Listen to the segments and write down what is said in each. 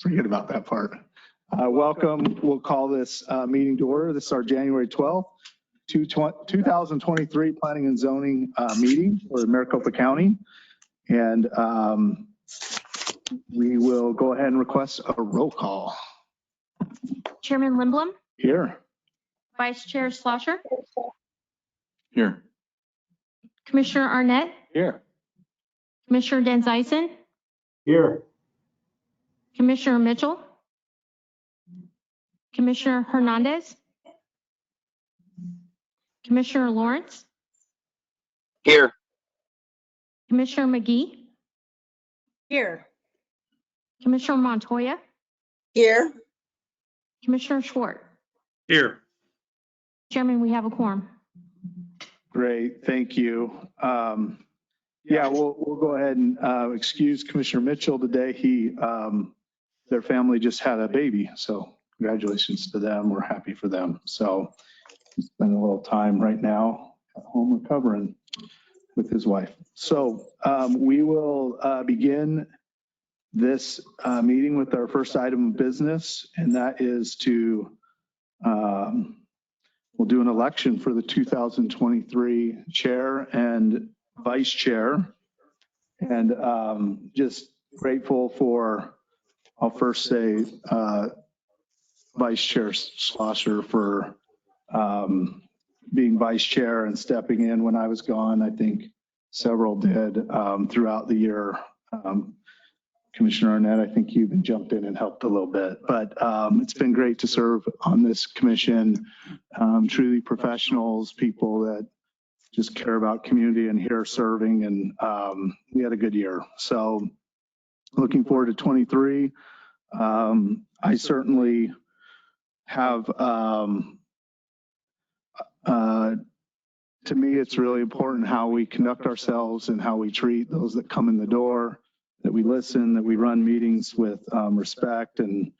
Forget about that part. Welcome. We'll call this meeting to order. This is our January 12th, 2023 Planning and Zoning meeting for Maricopa County. And we will go ahead and request a roll call. Chairman Lindblom? Here. Vice Chair Schlosser? Here. Commissioner Arnett? Here. Commissioner Danzysen? Here. Commissioner Mitchell? Commissioner Hernandez? Commissioner Lawrence? Here. Commissioner McGee? Here. Commissioner Montoya? Here. Commissioner Schwartz? Here. Chairman, we have a quorum. Great, thank you. Yeah, we'll go ahead and excuse Commissioner Mitchell today. Their family just had a baby, so congratulations to them. We're happy for them. So he's spending a little time right now at home recovering with his wife. So we will begin this meeting with our first item of business, and that is to we'll do an election for the 2023 chair and vice chair. And just grateful for, I'll first say, Vice Chair Schlosser for being vice chair and stepping in when I was gone. I think several did throughout the year. Commissioner Arnett, I think you even jumped in and helped a little bit, but it's been great to serve on this commission. Truly professionals, people that just care about community and here serving, and we had a good year. So looking forward to 23. I certainly have, to me, it's really important how we conduct ourselves and how we treat those that come in the door, that we listen, that we run meetings with respect. And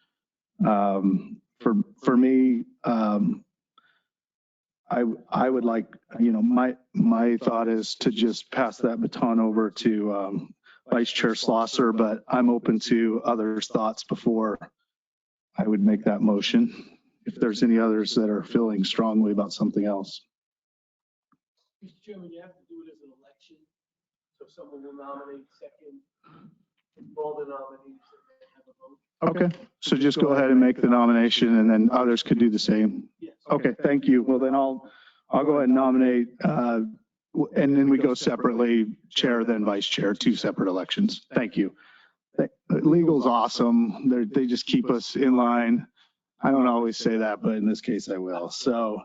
for me, I would like, my thought is to just pass that baton over to Vice Chair Schlosser, but I'm open to others' thoughts before I would make that motion, if there's any others that are feeling strongly about something else. Mr. Chairman, you have to do it as an election, so someone will nominate second, all the nominees, and have a vote. Okay, so just go ahead and make the nomination, and then others could do the same. Yes. Okay, thank you. Well, then I'll go ahead and nominate, and then we go separately, chair, then vice chair, 2 separate elections. Thank you. Legal's awesome. They just keep us in line. I don't always say that, but in this case I will. So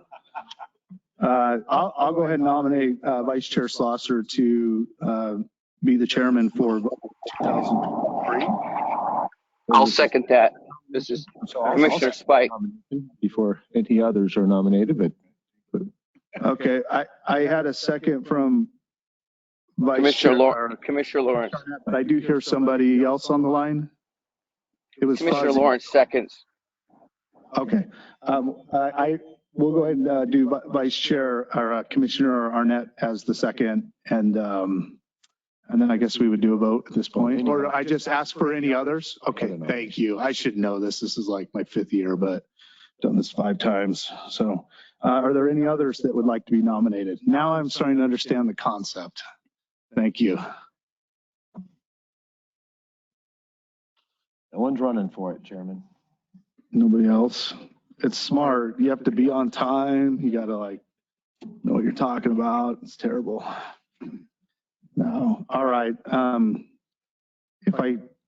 I'll go ahead and nominate Vice Chair Schlosser to be the chairman for 2023. I'll second that. This is Commissioner Spike. Before any others are nominated, but Okay, I had a second from Commissioner Lawrence. But I do hear somebody else on the line. It was Commissioner fuzzy. Lawrence seconds. Okay, I will go ahead and do Vice Chair or Commissioner Arnett as the second, and then I guess we would do a vote at this point. Or I just ask for any others. Okay, thank you. I should know this. This is like my 5th year, but done this 5 times. So are there any others that would like to be nominated? Now I'm starting to understand the concept. Thank you. no one's running for it, Chairman. Nobody else? It's smart. You have to be on time. You got to know what you're talking about. It's terrible. No. All right.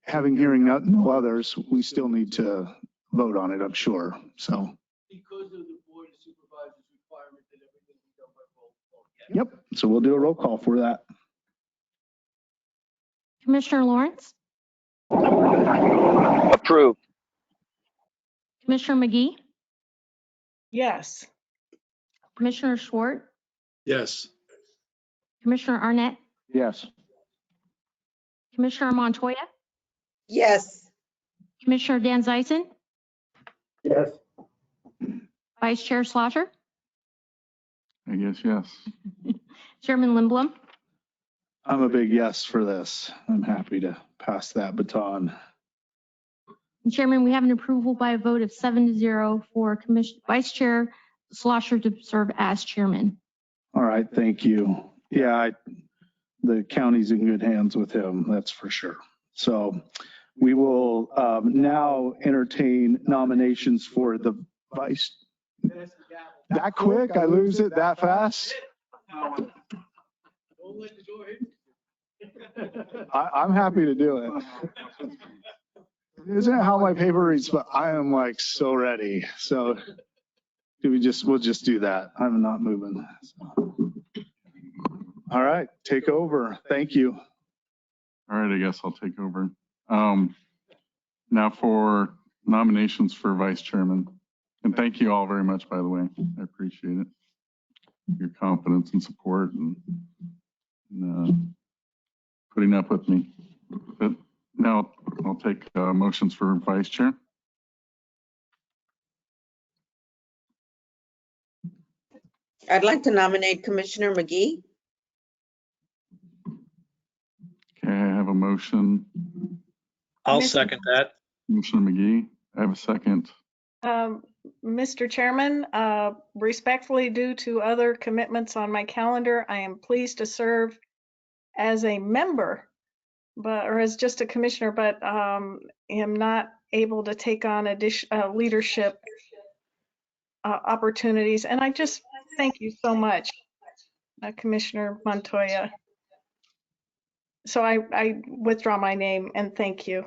Having hearing no others, we still need to vote on it, I'm sure. So. Because of the Board of Supervisors requirement that everything be done by roll call. Yes. Yep. So we'll do a roll call for that. Commissioner Lawrence? Approved. Commissioner McGee? Yes. Commissioner Schwartz? Yes. Commissioner Arnett? Yes. Commissioner Montoya? Yes. Commissioner Danzysen? Yes. Vice Chair Schlosser? I guess yes. Chairman Lindblom? I'm a big yes for this. I'm happy to pass that baton. And Chairman, we have an approval by a vote of 7-0 for Vice Chair Schlosser to serve as chairman. All right, thank you. Yeah, the county's in good hands with him, that's for sure. So we will now entertain nominations for the vice. That's the gavel. That quick? I lose it that fast? Don't let the door hit. I'm happy to do it. Isn't it how my paper reads? But I am like so ready. So we'll just do that. I'm not moving. All right, take over. Thank you. All right, I guess I'll take over. Now for nominations for vice chairman. And thank you all very much, by the way. I appreciate it. Your confidence and support and putting up with me. But now I'll take motions for vice chair. I'd like to nominate Commissioner McGee. Okay, I have a motion. I'll second that. Commissioner McGee. I have a second. Mr. Chairman, respectfully, due to other commitments on my calendar, I am pleased to serve as a member, or as just a commissioner, but am not able to take on additional leadership opportunities. And I just thank you so much, Commissioner Montoya. So I withdraw my name and thank you.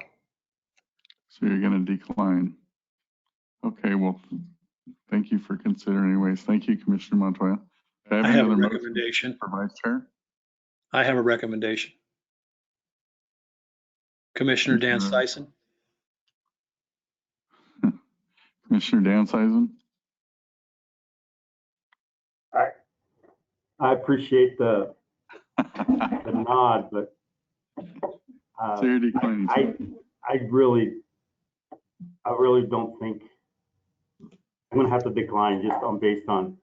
So you're going to decline. Okay, well, thank you for considering anyways. Thank you, Commissioner Montoya. I have a another motion recommendation. for vice chair. I have a recommendation. Commissioner Dan Sison. Commissioner Dan Sison. I appreciate the nod, but So you're declining. I really don't think I'm going to have to decline just based on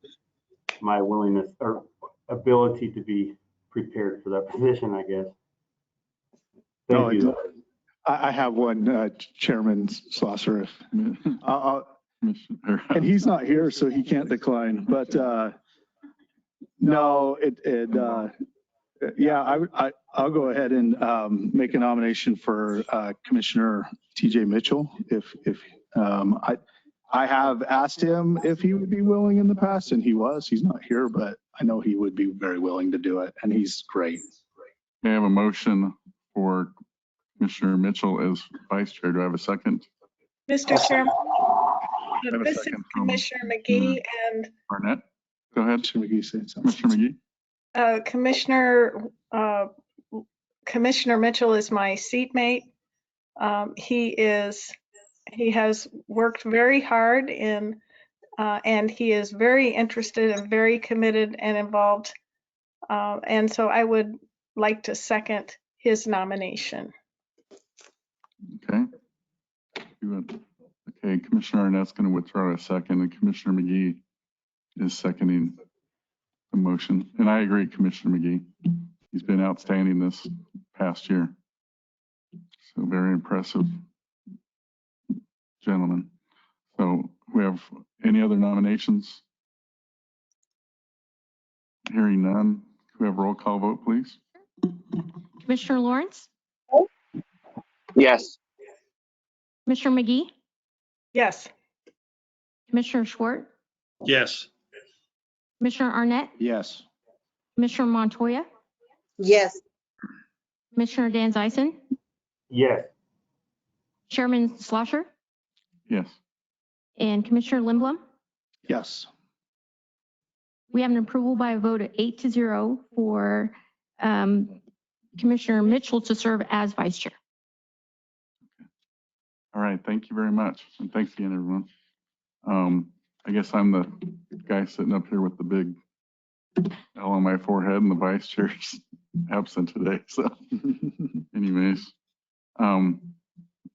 my willingness or ability to be prepared for that position, I guess. Thank you. I have one, Chairman Schlosser. And he's not here, so he can't decline. But no, yeah, I'll go ahead and make a nomination for Commissioner TJ Mitchell. If I have asked him if he would be willing in the past, and he was. He's not here, but I know he would be very willing to do it, and he's great. I have a motion for Commissioner Mitchell as vice chair. Do I have a second? Mr. Chairman, I have a this is second from Commissioner McGee and Barnett. Go ahead. Commissioner McGee saying something. Commissioner McGee. Commissioner Mitchell is my seatmate. He has worked very hard and he is very interested and very committed and involved. And so I would like to second his nomination. Okay. Okay, Commissioner Arnett's going to withdraw a second, and Commissioner McGee is seconding the motion. And I agree, Commissioner McGee. He's been outstanding this past year. So very impressive gentleman. So we have any other nominations? Hearing none. Can we have a roll call vote, please? Commissioner Lawrence, Yes. Commissioner McGee, Yes. Commissioner Schwartz, Yes. Commissioner Arnett, Yes. Commissioner Montoya, Yes. Commissioner Dan Zyson, Yes. Chairman Schlosser, Yes. and Commissioner Lindblom. Yes. We have an approval by a vote of 8-0 for Commissioner Mitchell to serve as vice chair. All right. Thank you very much. And thanks again, everyone. I guess I'm the guy sitting up here with the big L on my forehead, and the vice chair's absent today. So anyways,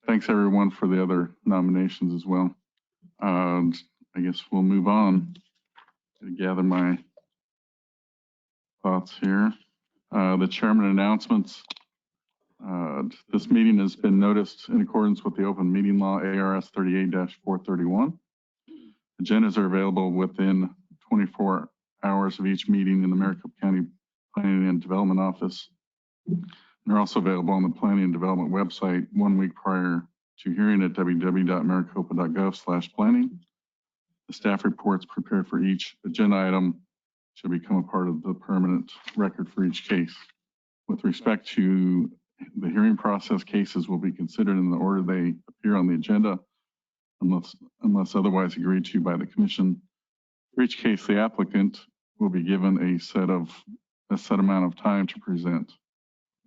thanks everyone for the other nominations as well. I guess we'll move on to gather my thoughts here. The chairman announcements. This meeting has been noticed in accordance with the open meeting law, ARS 38-431. Agendas are available within 24 hours of each meeting in the Maricopa County Planning and Development Office. They're also available on the Planning and Development website 1 week prior to hearing at www.maricopa.gov/planning. The staff reports prepared for each agenda item should become a part of the permanent record for each case. With respect to the hearing process, cases will be considered in the order they appear on the agenda unless otherwise agreed to by the commission. For each case, the applicant will be given a set amount of time to present.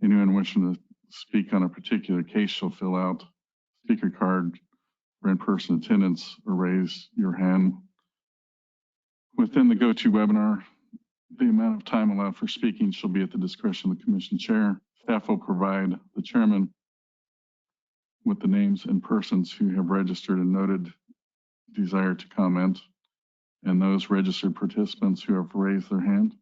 Anyone wishing to speak on a particular case shall fill out a speaker card for in-person attendance or raise your hand. Within the GoToWebinar, the amount of time allowed for speaking shall be at the discretion of the commission chair. Staff will provide the chairman with the names and persons who have registered and noted desire to comment, and those registered participants who have raised their hand.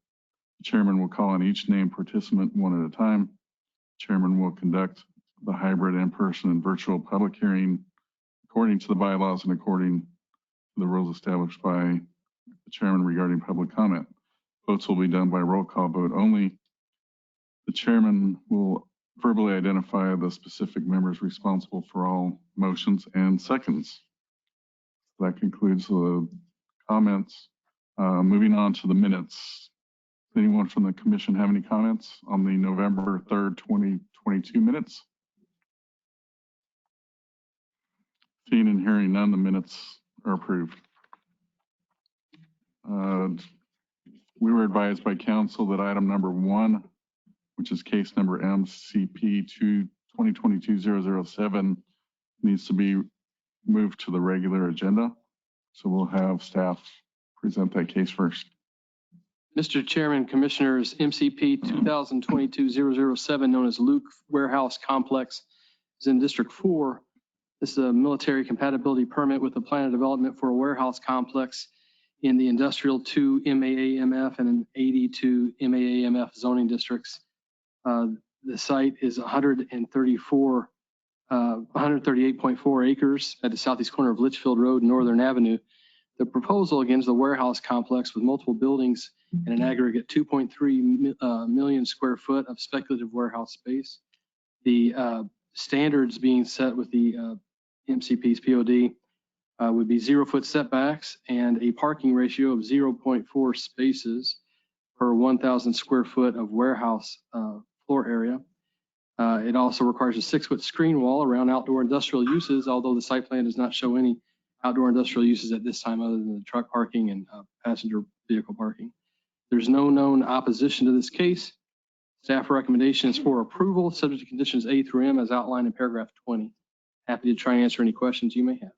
The chairman will call on each named participant one at a time. The chairman will conduct the hybrid in-person and virtual public hearing according to the bylaws and according to the rules established by the chairman regarding public comment. Votes will be done by roll call vote only. The chairman will verbally identify the specific members responsible for all motions and seconds. That concludes the comments. Moving on to the minutes. Does anyone from the commission have any comments on the November 3rd, 2022 minutes? Seeing and hearing none, the minutes are approved. We were advised by council that item number 1, which is case number MCP 2022-007, needs to be moved to the regular agenda. So we'll have staff present that case first. Mr. Chairman, Commissioners, MCP 2022-007, known as Luke Warehouse Complex, is in District 4. This is a military compatibility permit with a plan of development for a warehouse complex in the Industrial 2 MAAMF and an 82 MAAMF zoning districts. The site is 138.4 acres at the southeast corner of Litchfield Road and Northern Avenue. The proposal, again, is a warehouse complex with multiple buildings and an aggregate 2.3 million square foot of speculative warehouse space. The standards being set with the MCP's POD would be 0-foot setbacks and a parking ratio of 0.4 spaces per 1,000 square foot of warehouse floor area. It also requires a 6-foot screen wall around outdoor industrial uses, although the site plan does not show any outdoor industrial uses at this time other than the truck parking and passenger vehicle parking. There's no known opposition to this case. Staff recommendation is for approval, subject to conditions A through M as outlined in paragraph 20. Happy to try and answer any questions you may have.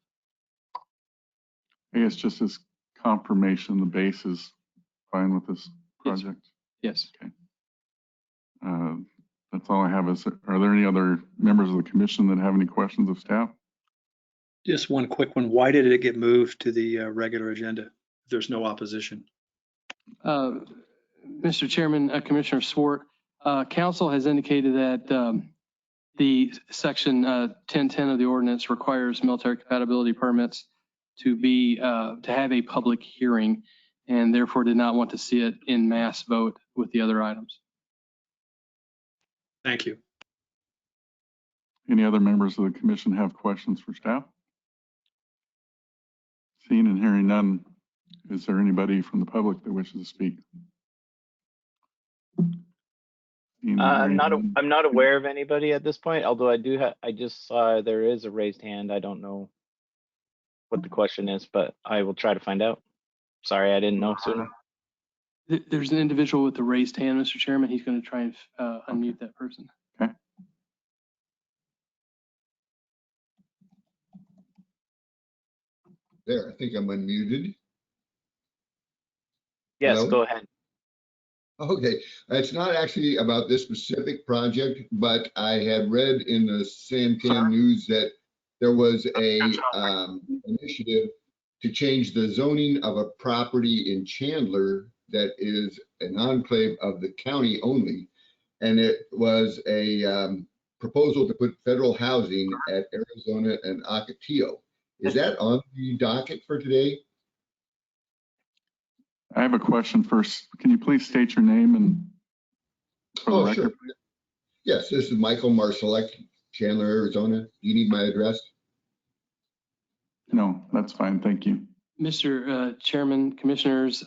I guess just as confirmation, the base is fine with this project? Yes. Okay. That's all I have. Are there any other members of the commission that have any questions of staff? Just one quick one. Why did it get moved to the regular agenda if there's no opposition? Mr. Chairman, Commissioner Swart, council has indicated that the section 1010 of the ordinance requires military compatibility permits to have a public hearing, and therefore did not want to see it in mass vote with the other items. Thank you. Any other members of the commission have questions for staff? Seeing and hearing none, is there anybody from the public that wishes to speak? I'm not aware of anybody at this point, although I just saw there is a raised hand. I don't know what the question is, but I will try to find out. Sorry, I didn't know sooner. There's an individual with a raised hand, Mr. Chairman. He's going to try and unmute that person. Okay. There, I think I'm unmuted. Yes, Hello? Go ahead. Okay, it's not actually about this specific project, but I had read in the Santan News that there was a initiative to change the zoning of a property in Chandler that is an enclave of the county only. And it was a proposal to put federal housing at Arizona and Ocotillo. Is that on the docket for today? I have a question first. Can you please state your name and for the Oh, record? sure. Yes, this is Michael Marsalek, Chandler, Arizona. Do you need my address? No, that's fine. Thank you. Mr. Chairman, Commissioners,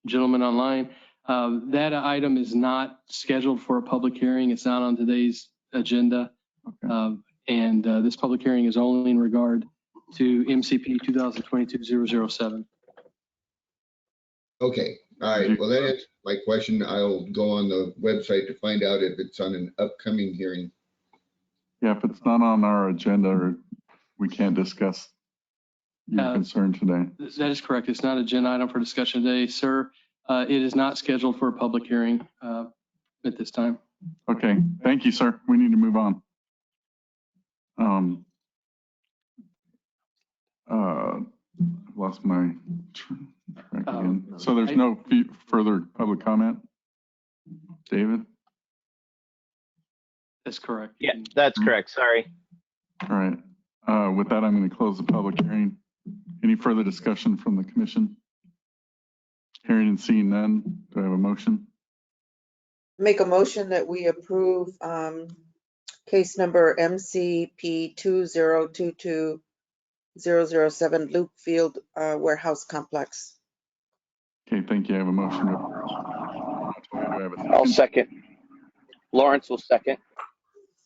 gentlemen online, that item is not scheduled for a public hearing. It's not on today's agenda. Okay. And this public hearing is only in regard to MCP 2022-007. Okay, all right. Well, that answers my question. I'll go on the website to find out if it's on an upcoming hearing. Yeah, if it's not on our agenda, or we can't discuss your concern today. That is correct. It's not an agenda item for discussion today, sir. It is not scheduled for a public hearing at this time. Okay, thank you, sir. We need to move on. I've lost my track again. So there's no further public comment? David? That's correct. Yeah, that's correct. Sorry. All right. With that, I'm going to close the public hearing. Any further discussion from the commission? Hearing and seeing none, do I have a motion? Make a motion that we approve case number MCP 2022-007 Loop Field Warehouse Complex. Okay, thank you. I have a motion. Do I have a second? I'll second. Lawrence will second.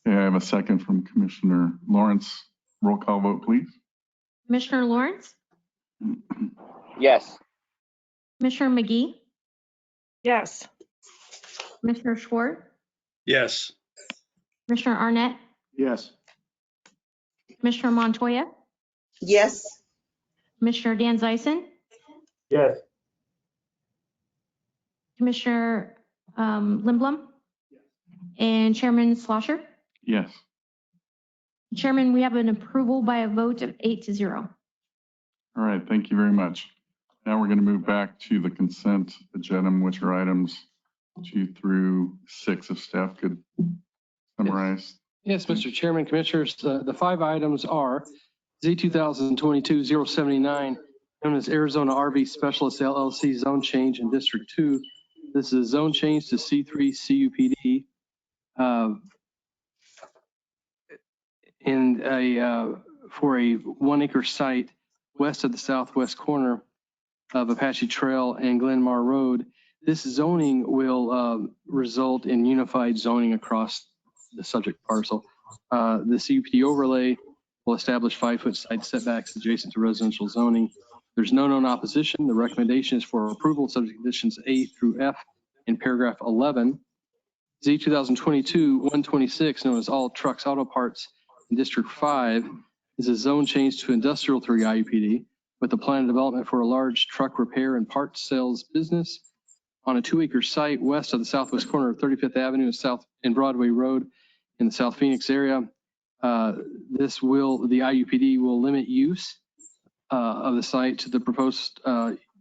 Okay, I have a second from Commissioner Lawrence. Roll call vote, please. Commissioner Lawrence, Yes. Commissioner McGee, Yes. Commissioner Schwartz, Yes. Commissioner Arnett, Yes. Commissioner Montoya, Yes. Commissioner Dan Zeisen, Yes. Commissioner Lindblom, and Chairman Schlosser. Yes. Chairman, we have an approval by a vote of 8-0. All right, thank you very much. Now we're going to move back to the consent agenda, which are items 2 through 6. If staff could summarize. Yes, Mr. Chairman, Commissioners, the 5 items are Z 2022-079, known as Arizona RV Specialist LLC zone change in District 2. This is a zone change to C3 CUPD. For a 1-acre site west of the southwest corner of Apache Trail and Glenmar Road. This zoning will result in unified zoning across the subject parcel. The CUPD overlay will establish 5-foot side setbacks adjacent to residential zoning. There's no known opposition. The recommendation is for approval subject to conditions A through F in paragraph 11. Z 2022-126, known as All Trucks Auto Parts in District 5, is a zone change to Industrial 3 IUPD with a plan of development for a large truck repair and parts sales business on a 2-acre site west of the southwest corner of 35th Avenue and Broadway Road in the South Phoenix area. The IUPD will limit use of the site to the proposed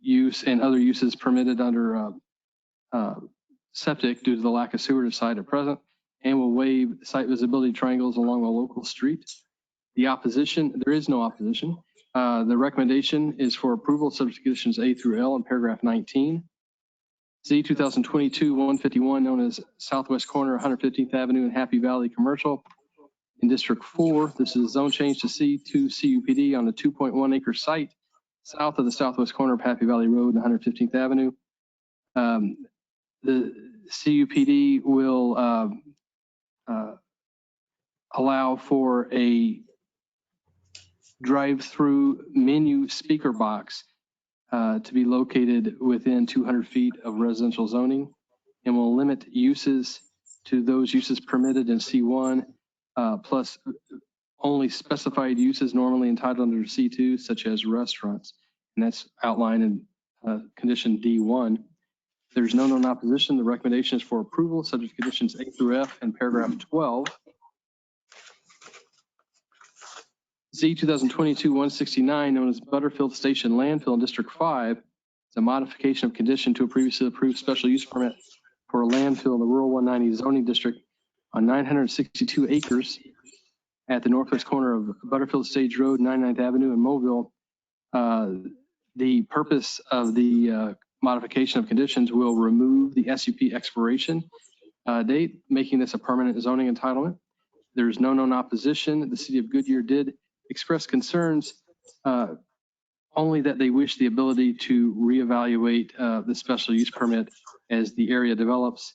use and other uses permitted under septic due to the lack of sewer to site at present, and will waive site visibility triangles along a local street. The opposition, there is no opposition. The recommendation is for approval subject to conditions A through L in paragraph 19. Z 2022-151, known as Southwest Corner 115th Avenue and Happy Valley Commercial in District 4. This is a zone change to C2 CUPD on a 2.1-acre site south of the southwest corner of Happy Valley Road and 115th Avenue. The CUPD will allow for a drive-through menu speaker box to be located within 200 feet of residential zoning, and will limit uses to those uses permitted in C1, plus only specified uses normally entitled under C2, such as restaurants. And that's outlined in condition D1. There's no known opposition. The recommendation is for approval, subject to conditions A through F in paragraph 12. Z 2022-169, known as Butterfield Station Landfill in District 5, is a modification of condition to a previously approved special use permit for a landfill in the rural 190 zoning district on 962 acres at the northwest corner of Butterfield Stage Road, 99th Avenue in Mobile. The purpose of the modification of conditions will remove the SUP expiration date, making this a permanent zoning entitlement. There is no known opposition. The city of Goodyear did express concerns, only that they wish the ability to reevaluate the special use permit as the area develops.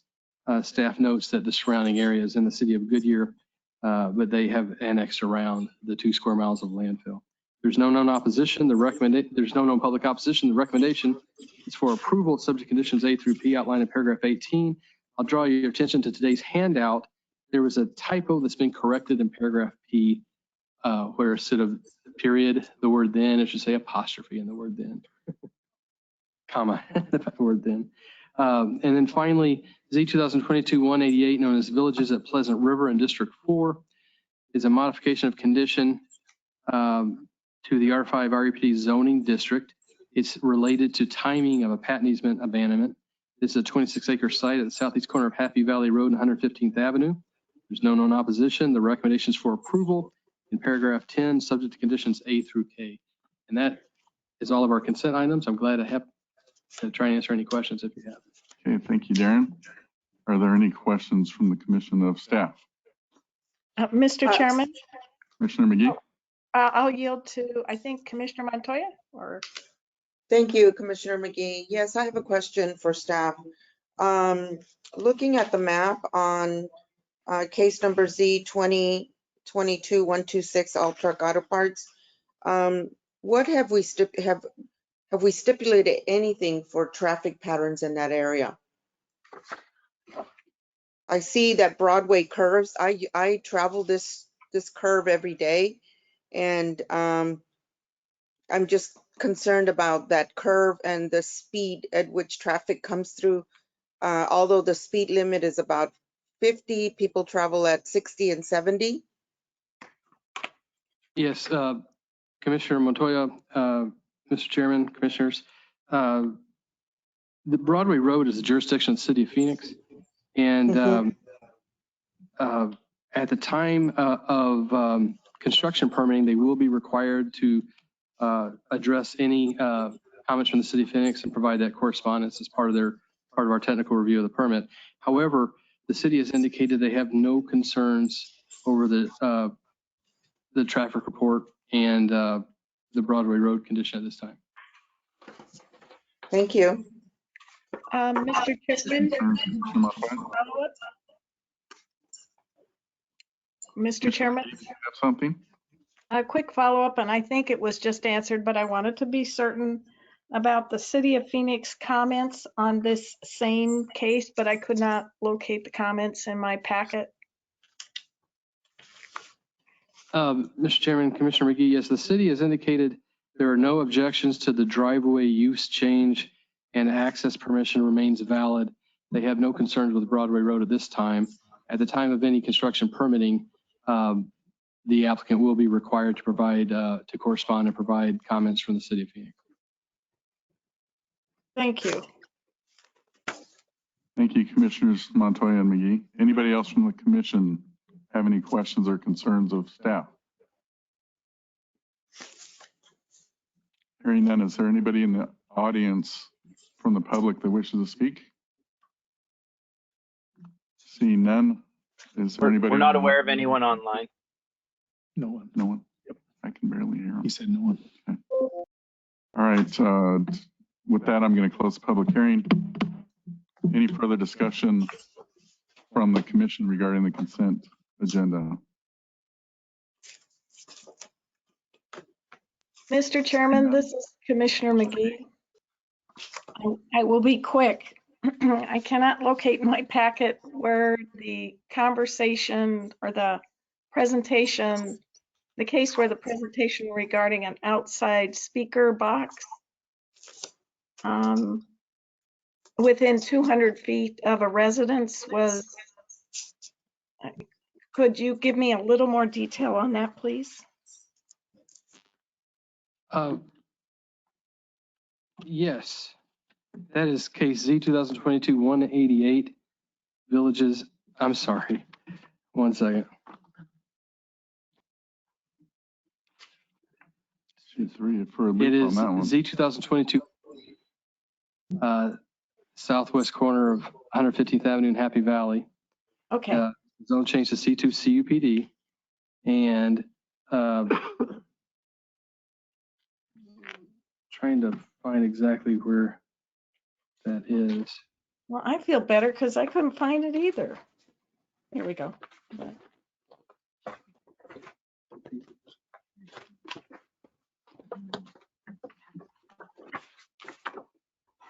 Staff notes that the surrounding areas in the city of Goodyear, but they have annexed around the 2 square miles of landfill. There's no known opposition. There's no known public opposition. The recommendation is for approval, subject conditions A through P outlined in paragraph 18. I'll draw your attention to today's handout. There was a typo that's been corrected in paragraph P, where instead of period, the word then, it should say apostrophe in the word then, comma, the word then. And then finally, Z 2022-188, known as Villages at Pleasant River in District 4, is a modification of condition to the R5 REPD zoning district. It's related to timing of a patent easement abandonment. This is a 26-acre site at the southeast corner of Happy Valley Road and 115th Avenue. There's no known opposition. The recommendations for approval in paragraph 10, subject to conditions A through K. And that is all of our consent items. I'm glad to try and answer any questions if you have. Okay, thank you, Darren. Are there any questions from the commission of staff? Mr. Chairman, Commissioner McGee? I'll yield to, I think, Commissioner Montoya, or? Thank you, Commissioner McGee. Yes, I have a question for staff. Looking at the map on case number Z 2022-126, all truck auto parts, what have we stipulated anything for traffic patterns in that area? I see that Broadway curves. I travel this curve every day, and I'm just concerned about that curve and the speed at which traffic comes through. Although the speed limit is about 50, people travel at 60 and 70. Yes, Commissioner Montoya, Mr. Chairman, Commissioners. The Broadway Road is a jurisdiction of the city of Phoenix. And at the time of construction permitting, they will be required to address any comments from the city of Phoenix and provide that correspondence as part of our technical review of the permit. However, the city has indicated they have no concerns over the traffic report and the Broadway Road condition at this time. Thank you. Mr. Chairman, Mr. Chairman, you have something? a quick follow-up, and I think it was just answered, but I wanted to be certain about the City of Phoenix comments on this same case, but I could not locate the comments in my packet. Mr. Chairman, Commissioner McGee, yes, the city has indicated there are no objections to the driveway use change and access permission remains valid. They have no concerns with Broadway Road at this time. At the time of any construction permitting, the applicant will be required to provide, to correspond and provide comments from the city of Phoenix. Thank you. Thank you, Commissioners Montoya and McGee. Anybody else from the commission have any questions or concerns of staff? Hearing none, is there anybody in the audience from the public that wishes to speak? Seeing none, is there anybody? We're not aware of anyone online. No one. No one? Yep. I can barely hear him. He said no one. Okay. All right, with that, I'm going to close the public hearing. Any further discussion from the commission regarding the consent agenda? Mr. Chairman, this is Commissioner McGee. I will be quick. I cannot locate my packet where the conversation or the presentation, the case where the presentation regarding an outside speaker box within 200 feet of a residence was. Could you give me a little more detail on that, please? Yes, that is case Z 2022-188 villages. I'm sorry. 1 second. C3 for a It leap on is that one. Z 2022 southwest corner of 115th Avenue in Happy Valley. Okay. Zone change to C2 CUPD. And trying to find exactly where that is. Well, I feel better because I couldn't find it either. Here we go.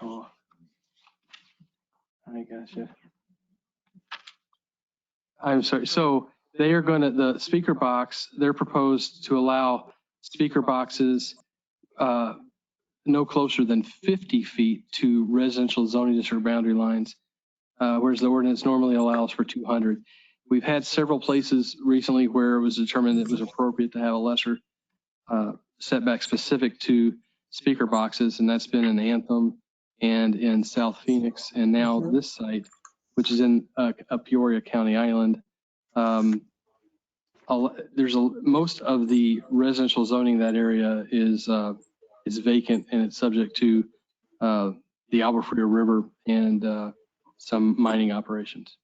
Oh, I gotcha. I'm sorry. So they are going to, the speaker box, they're proposed to allow speaker boxes no closer than 50 feet to residential zoning district boundary lines, whereas the ordinance normally allows for 200. We've had several places recently where it was determined that it was appropriate to have a lesser setback specific to speaker boxes, and that's been in Anthem and in South Phoenix, and now this site, which is in Peoria County Island. Most of the residential zoning in that area is vacant, and it's subject to the Albert River and some mining operations.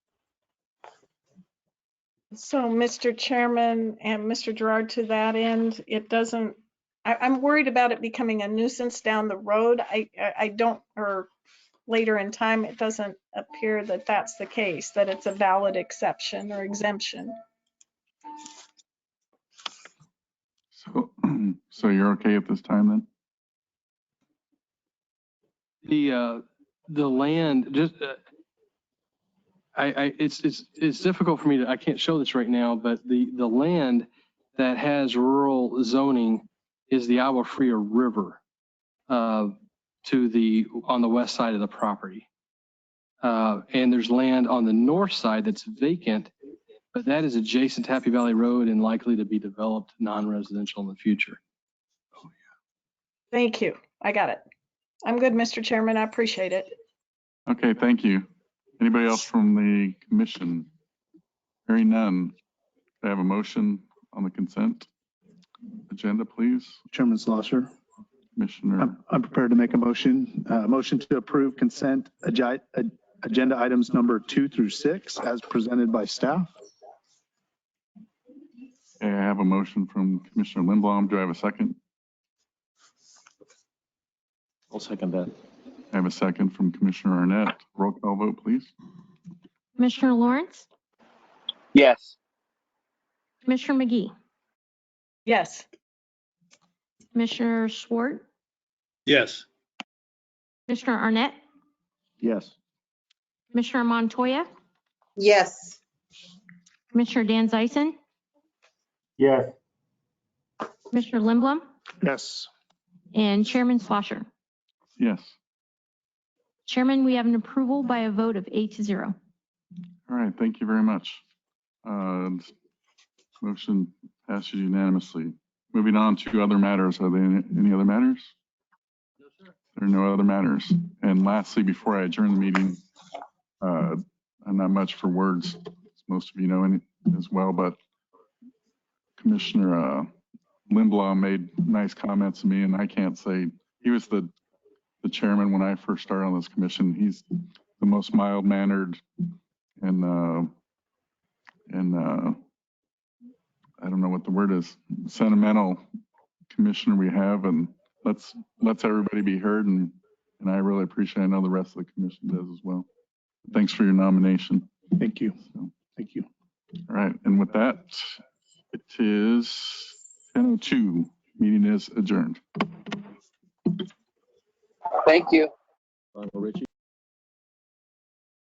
So, Mr. Chairman and Mr. Gerard, to that end, it doesn't, I'm worried about it becoming a nuisance down the road. I don't, or later in time, it doesn't appear that that's the case, that it's a valid exception or exemption. So you're okay at this time then? The land just it's difficult for me to, I can't show this right now, but the land that has rural zoning is the Agua Fria River on the west side of the property. And there's land on the north side that's vacant, but that is adjacent to Happy Valley Road and likely to be developed non-residential in the future. Thank you. I got it. I'm good, Mr. Chairman. I appreciate it. Okay, thank you. Anybody else from the commission? Hearing none. I have a motion on the consent agenda, please. Chairman Slosser. Commissioner. I'm prepared to make a motion. Motion to approve consent agenda items number 2 through 6 as presented by staff. Okay, I have a motion from Commissioner Lindblom. Do I have a second? I'll second that. I have a second from Commissioner Arnett. Roll call vote, please. Commissioner Lawrence, Yes. Commissioner McGee, Yes. Commissioner Swart, Yes. Commissioner Arnett, Yes. Commissioner Montoya, Yes. Commissioner Dan Zeisen, Yes. Commissioner Lindblom, Yes. and Chairman Slosher. Yes. Chairman, we have an approval by a vote of 8-0. All right, thank you very much. Motion passes unanimously. Moving on to other matters. Are there any other matters? No, sir. There are no other matters. And lastly, before I adjourn the meeting, I'm not much for words, as most of you know as well, but Commissioner Lindblom made nice comments to me, and I can't say, he was the chairman when I first started on this commission. He's the most mild-mannered and I don't know what the word is, sentimental commissioner we have, and lets everybody be heard, and I really appreciate. I know the rest of the commission does as well. Thanks for your nomination. Thank you. So, Thank you. all right, and with that, it is 10:02. Meeting is adjourned. Thank you. Richie.